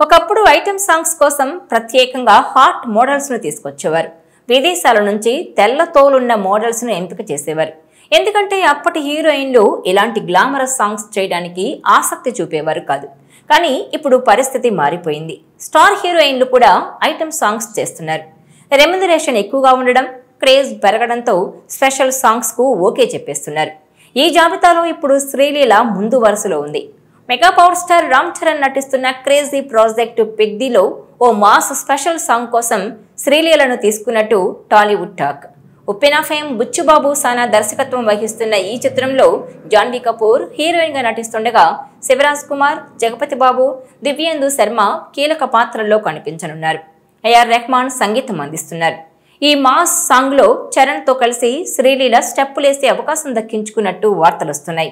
ఒకప్పుడు item songs కోసం ప్రత్యేకంగా హాట్ మోడల్స్ ను తీసుకొచ్చేవారు. విదేశాల నుంచి తెల్ల తోలున్న మోడల్స్ ను ఎంపిక చేసేవారు. ఎందుకంటే అప్పటి హీరోయిన్లు ఇలాంటి గ్లామరస్ సాంగ్స్ చేయడానికి ఆసక్తి చూపేవారు కాదు. కానీ ఇప్పుడు పరిస్థితి మారిపోయింది. స్టార్ హీరోయిన్లు కూడా ఐటెం సాంగ్స్ చేస్తున్నారు. రెమ్యునరేషన్ ఎక్కువగా ఉండడం, క్రేజ్ పెరగడంతో స్పెషల్ సాంగ్స్ కు ఓకే చెప్పేస్తున్నారు. ఈ జాబితాలో ఇప్పుడు శ్రీలీల ముందు వరుసలో ఉంది. Mega power star Ram Charan నటిస్తున్న క్రేజీ ప్రాజెక్టు పెద్దిలో ఓ మాస్ స్పెషల్ సాంగ్ కోసం శ్రీలీలను తీసుకున్నట్టు టాలీవుడ్ టాక్. ఉప్పెన ఫేమ్ బుచ్చుబాబు సానా దర్శకత్వం వహిస్తున్న ఈ చిత్రంలో జాన్వీ కపూర్ హీరోయిన్ గా నటిస్తుండగా శివరాజ్ కుమార్, జగపతి బాబు, దివ్యేందు శర్మ కీలక పాత్రల్లో కనిపించనున్నారు. ఏఆర్ రెహమాన్ సంగీతం అందిస్తున్నారు. ఈ మాస్ సాంగ్ లో చరణ్ తో కలిసి శ్రీలీల స్టెప్పులేసే అవకాశం దక్కించుకున్నట్టు వార్తలొస్తున్నాయి.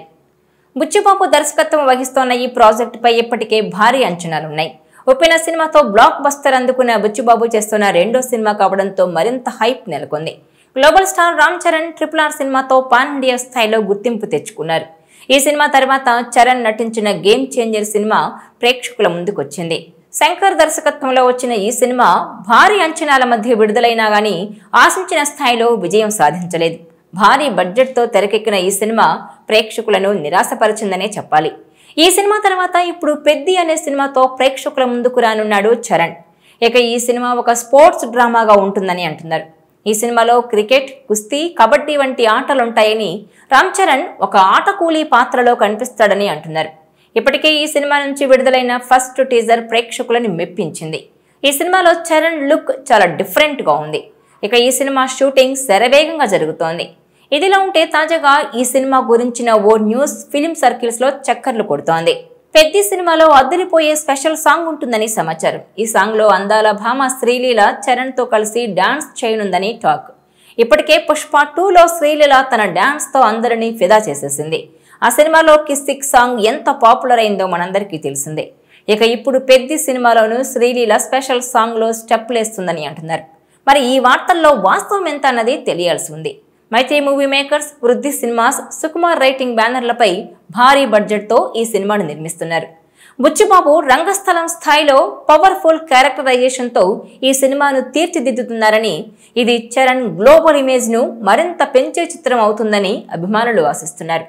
బుచ్చిబాబు దర్శకత్వం వహిస్తోన్న ఈ ప్రాజెక్టుపై ఇప్పటికే భారీ అంచనాలున్నాయి. ఉప్పెన సినిమాతో బ్లాక్ బస్టర్ అందుకున్న బుచ్చిబాబు చేస్తున్న రెండో సినిమా కావడంతో మరింత హైప్ నెలకొంది. Global star Ram Charan RRR సినిమాతో పాన్ ఇండియా స్థాయిలో గుర్తింపు తెచ్చుకున్నారు. ఈ సినిమా తర్వాత చరణ్ నటించిన గేమ్ చేంజర్ సినిమా ప్రేక్షకుల ముందుకొచ్చింది. శంకర్ దర్శకత్వంలో వచ్చిన ఈ సినిమా భారీ అంచనాల మధ్య విడుదలైనా గానీ ఆశించిన స్థాయిలో విజయం సాధించలేదు. భారీ బడ్జెట్ తో తెరకెక్కిన ఈ సినిమా ప్రేక్షకులను నిరాశపరిచిందనే చెప్పాలి. ఈ సినిమా తర్వాత ఇప్పుడు పెద్ది అనే సినిమాతో ప్రేక్షకుల ముందుకు రానున్నాడు చరణ్. ఇక ఈ సినిమా ఒక స్పోర్ట్స్ డ్రామాగా ఉంటుందని అంటున్నారు. ఈ సినిమాలో క్రికెట్, కుస్తీ, కబడ్డీ వంటి ఆటలుంటాయని, రామ్ చరణ్ ఒక ఆట కూలీ పాత్రలో కనిపిస్తాడని అంటున్నారు. ఇప్పటికే ఈ సినిమా నుంచి విడుదలైన ఫస్ట్ టీజర్ ప్రేక్షకులను మెప్పించింది. ఈ సినిమాలో చరణ్ లుక్ చాలా డిఫరెంట్ గా ఉంది. ఇక ఈ సినిమా షూటింగ్ శరవేగంగా జరుగుతోంది. ఇదిలా ఉంటే తాజాగా ఈ సినిమా గురించిన ఓ న్యూస్ ఫిలిం సర్కిల్స్ లో చక్కర్లు కొడుతోంది. పెద్ది సినిమాలో అద్దరిపోయే స్పెషల్ సాంగ్ ఉంటుందని సమాచారం. ఈ సాంగ్ లో అందాల భామ శ్రీలీల చరణ్ తో కలిసి డాన్స్ చేయనుందని టాక్. ఇప్పటికే పుష్ప 2లో శ్రీలీల తన డాన్స్ తో అందరినీ ఫిదా చేసేసింది. ఆ సినిమాలో కిస్సిక్ సాంగ్ ఎంత పాపులర్ అయిందో మనందరికీ తెలిసిందే. ఇక ఇప్పుడు పెద్ది సినిమాలోనూ శ్రీలీల స్పెషల్ సాంగ్ లో స్టెప్లేస్తుందని అంటున్నారు. మరి ఈ వార్తల్లో వాస్తవం ఎంత అన్నది తెలియాల్సి ఉంది. మైత్రి మూవీ మేకర్స్, వృద్ధి సినిమాస్, సుకుమార్ రైటింగ్ బ్యానర్లపై భారీ బడ్జెట్ తో ఈ సినిమాను నిర్మిస్తున్నారు. బుచ్చిబాబు రంగస్థలం స్థాయిలో పవర్ఫుల్ క్యారెక్టరైజేషన్ తో ఈ సినిమాను తీర్చిదిద్దుతున్నారని, ఇది చరణ్ గ్లోబల్ ఇమేజ్ ను మరింత పెంచే చిత్రం అవుతుందని అభిమానులు ఆశిస్తున్నారు.